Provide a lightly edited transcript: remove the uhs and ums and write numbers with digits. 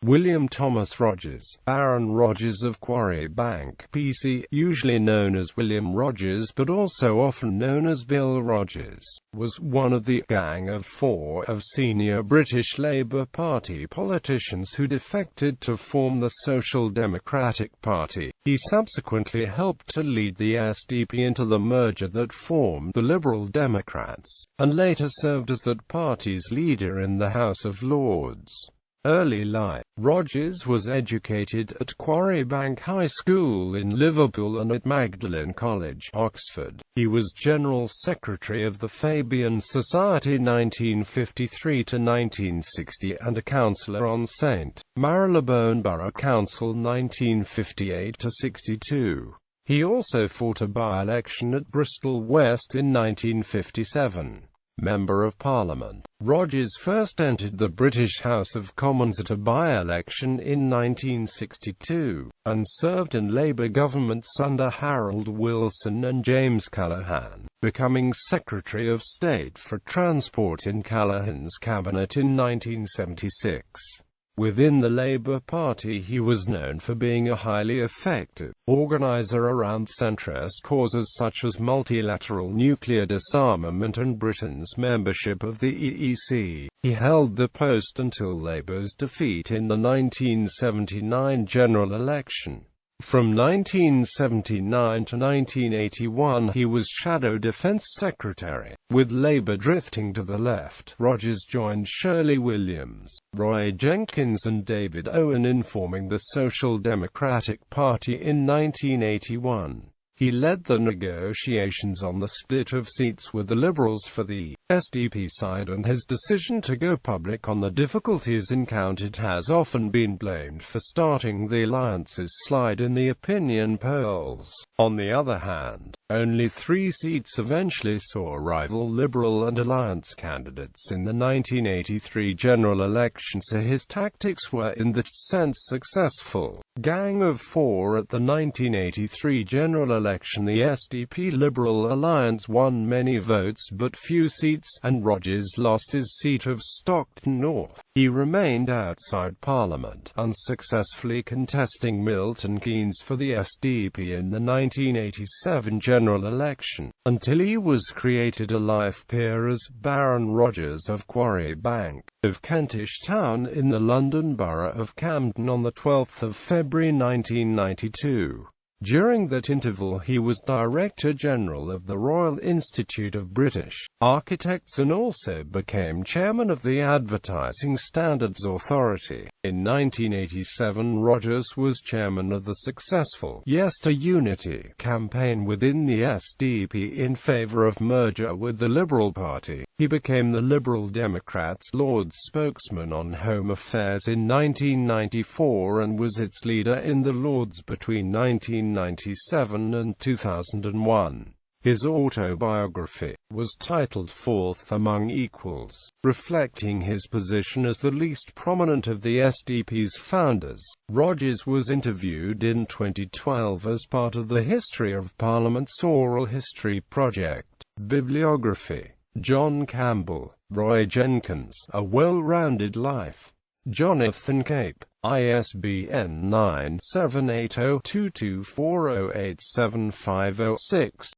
William Thomas Rodgers, Baron Rodgers of Quarry Bank, PC, usually known as William Rodgers but also often known as Bill Rodgers, was one of the Gang of Four of senior British Labour Party politicians who defected to form the Social Democratic Party. He subsequently helped to lead the SDP into the merger that formed the Liberal Democrats, and later served as that party's leader in the House of Lords. Early life. Rodgers was educated at Quarry Bank High School in Liverpool and at Magdalen College, Oxford. He was General Secretary of the Fabian Society 1953–1960 and a councillor on St. Marylebone Borough Council 1958–62. He also fought a by-election at Bristol West in 1957. Member of Parliament. Rodgers first entered the British House of Commons at a by-election in 1962, and served in Labour governments under Harold Wilson and James Callaghan, becoming Secretary of State for Transport in Callaghan's cabinet in 1976. Within the Labour Party he was known for being a highly effective organiser around centrist causes such as multilateral nuclear disarmament and Britain's membership of the EEC. He held the post until Labour's defeat in the 1979 general election. From 1979 to 1981 he was Shadow Defence Secretary. With Labour drifting to the left, Rodgers joined Shirley Williams, Roy Jenkins and David Owen in forming the Social Democratic Party in 1981. He led the negotiations on the split of seats with the Liberals for the SDP side, and his decision to go public on the difficulties encountered has often been blamed for starting the alliance's slide in the opinion polls. On the other hand, only 3 seats eventually saw rival Liberal and Alliance candidates in the 1983 general election, so his tactics were in that sense successful. Gang of Four. At the 1983 general election, the SDP-Liberal alliance won many votes but few seats, and Rodgers lost his seat of Stockton North. He remained outside Parliament, unsuccessfully contesting Milton Keynes for the SDP in the 1987 general election, until he was created a life peer as Baron Rodgers of Quarry Bank, of Kentish Town in the London Borough of Camden on 12 February 1992. During that interval he was Director General of the Royal Institute of British Architects and also became Chairman of the Advertising Standards Authority. In 1987 Rodgers was chairman of the successful Yes to Unity campaign within the SDP in favour of merger with the Liberal Party. He became the Liberal Democrats' Lord's spokesman on Home Affairs in 1994 and was its leader in the Lords between 1997 and 2001. His autobiography was titled Fourth Among Equals, reflecting his position as the least prominent of the SDP's founders. Rodgers was interviewed in 2012 as part of the History of Parliament's Oral History Project. Bibliography: John Campbell, Roy Jenkins, A Well-Rounded Life. Jonathan Cape, ISBN 9780224087506.